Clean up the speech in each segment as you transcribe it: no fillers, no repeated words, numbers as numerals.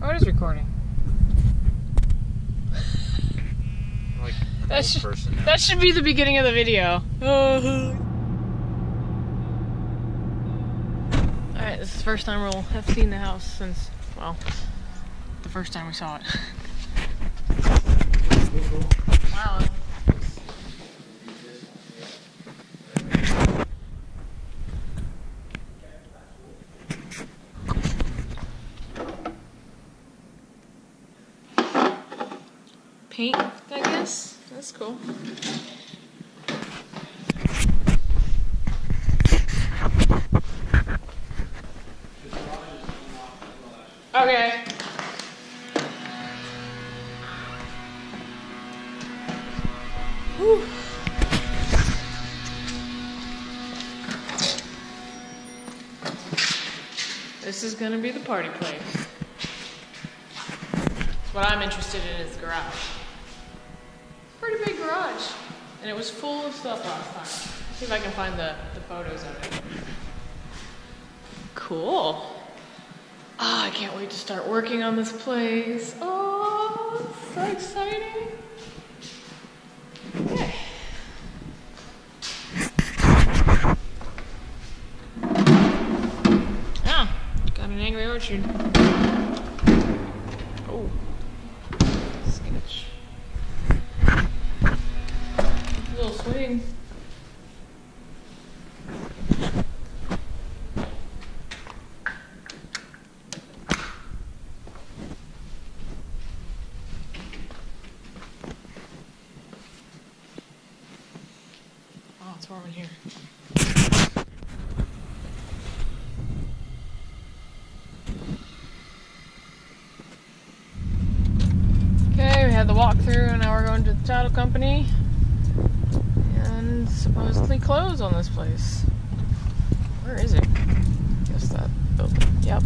Oh, it is recording. Like that should be the beginning of the video. Alright, this is the first time we'll have seen the house since, well, the first time we saw it. Wow. Paint, I guess. That's cool. Okay. Whew. This is gonna be the party place. What I'm interested in is the garage. Pretty big garage. And it was full of stuff last time. See if I can find the photos of it. Cool. Ah, I can't wait to start working on this place. Oh, so exciting. Okay. Ah, got an Angry Orchard. Oh. Sketch. Little swing. Oh, it's warm in here. Okay, we had the walkthrough and now we're going to the title company and supposedly close on this place. Where is it? Guess that building. Yep.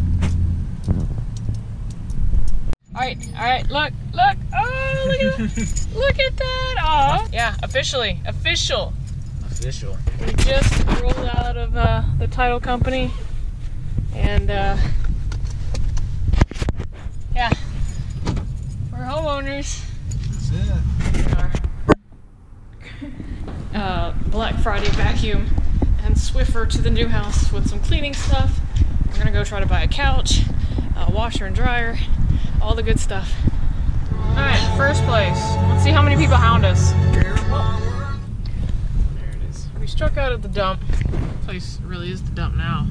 Alright, look! Oh, look at that! Look at that! Oh, yeah, official. We just rolled out of the title company, and yeah, we're homeowners. That's it. Our Black Friday vacuum and Swiffer to the new house with some cleaning stuff. We're gonna go try to buy a couch, a washer and dryer, all the good stuff. All right, first place. Let's see how many people hound us. Oh. There it is. We struck out at the dump. The place really is the dump now.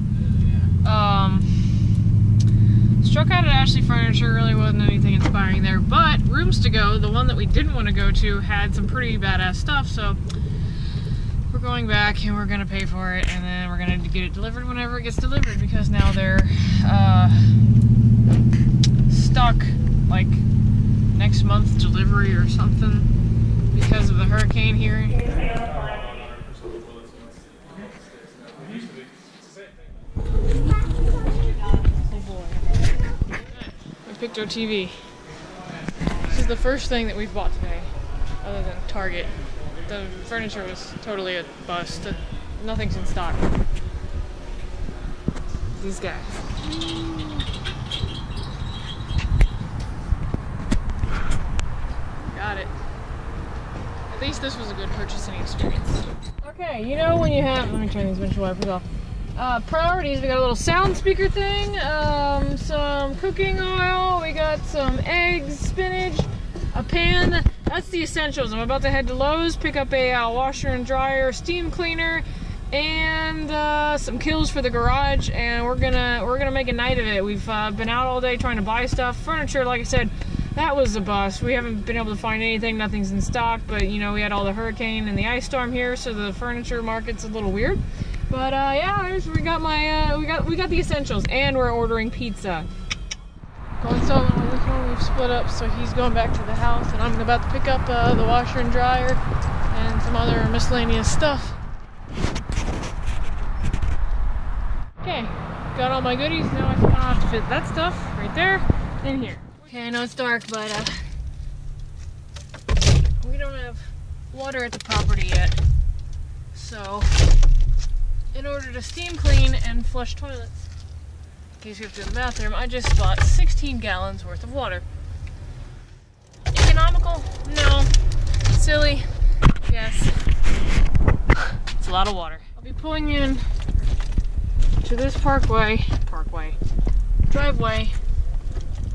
Struck out at Ashley Furniture. Really wasn't anything inspiring there, but Rooms to Go, the one that we didn't want to go to, had some pretty badass stuff. So we're going back and we're gonna pay for it, and then we're gonna get it delivered whenever it gets delivered, because now they're stuck like next month delivery or something because of the hurricane here. Oh boy. We picked our TV. This is the first thing that we've bought today, other than Target. The furniture was totally a bust. Nothing's in stock. These guys. Got it. At least this was a good purchasing experience. Okay, you know when you have, let me turn these windshield wipers off. Priorities, we got a little sound speaker thing, some cooking oil, we got some eggs, spinach, a pan. That's the essentials. I'm about to head to Lowe's, pick up a washer and dryer, steam cleaner, and some kills for the garage, and we're gonna make a night of it. We've been out all day trying to buy stuff. Furniture, like I said, that was a bust. We haven't been able to find anything. Nothing's in stock, but you know, we had all the hurricane and the ice storm here, so the furniture market's a little weird. But yeah, we got my we got the essentials, and we're ordering pizza. Going solo on this one. We've split up, so he's going back to the house, and I'm about to pick up the washer and dryer and some other miscellaneous stuff. Okay, got all my goodies. Now I have to fit that stuff right there in here. Okay, I know it's dark, but we don't have water at the property yet. So, in order to steam clean and flush toilets, in case you have to go to the bathroom, I just bought 16 gallons worth of water. Economical? No. Silly? Yes. It's a lot of water. I'll be pulling in to this driveway,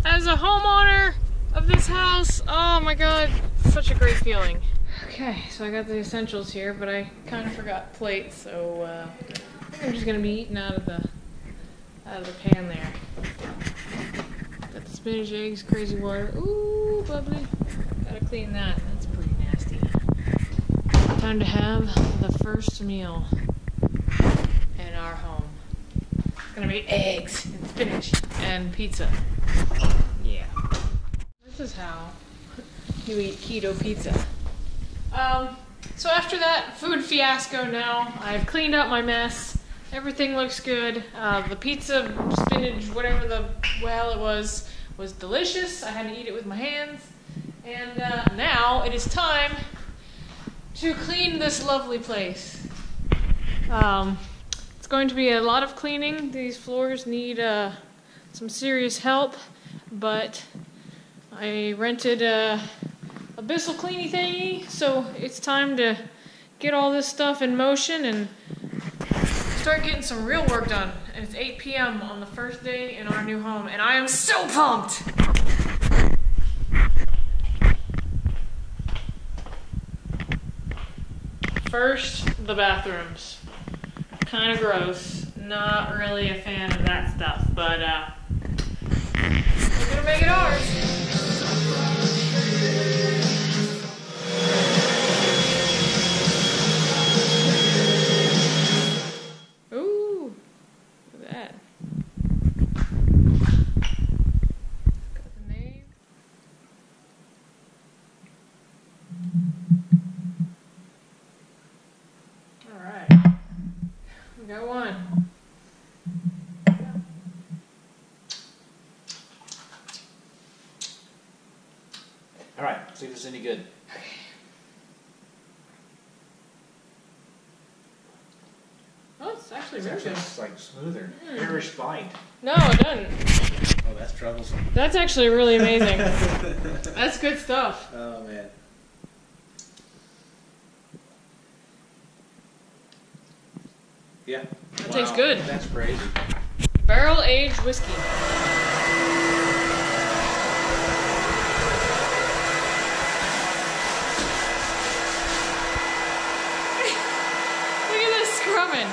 as a homeowner of this house. Oh my god, such a great feeling. Okay, so I got the essentials here, but I kind of forgot plates, so I think I'm just gonna be eating out of the pan there. Got the spinach, eggs, crazy water. Ooh, bubbly. Gotta clean that. That's pretty nasty. Time to have the first meal in our home. It's gonna be eggs and spinach and pizza. Yeah. This is how you eat keto pizza. So after that food fiasco now, I've cleaned up my mess. Everything looks good. The pizza, spinach, whatever the hell it was delicious. I had to eat it with my hands. And now it is time to clean this lovely place. It's going to be a lot of cleaning. These floors need some serious help, but I rented a Bissell cleany thingy, so it's time to get all this stuff in motion and start getting some real work done. And it's 8 p.m. on the first day in our new home, and I am so pumped! First, the bathrooms. Kind of gross. Not really a fan of that stuff, but we're gonna make it ours. Ooh, look at that. Got the name. All right, we got one. All right, see if it's any good. Oh, it's actually very good. It's like smoother. Irish bite. No, it doesn't. Oh, that's troublesome. That's actually really amazing. That's good stuff. Oh, man. Yeah. That tastes good. That's crazy. Barrel-aged whiskey. Look at this scrumming.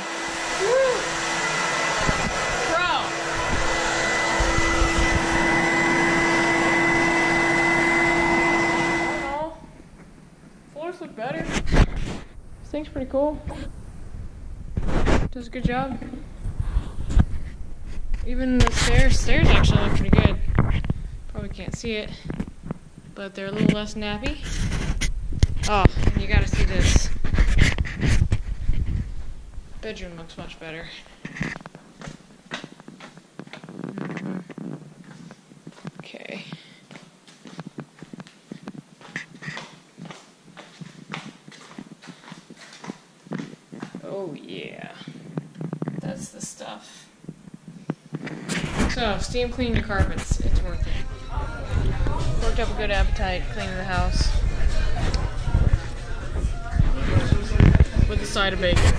Woo. Bro. I don't know. Floors look better. This thing's pretty cool. Does a good job. Even the stairs actually look pretty good. Probably can't see it, but they're a little less nappy. Oh, and you gotta see this. Bedroom looks much better. Okay. Oh yeah. That's the stuff. So, steam clean your carpets. It's worth it. Worked up a good appetite cleaning the house. With a side of bacon.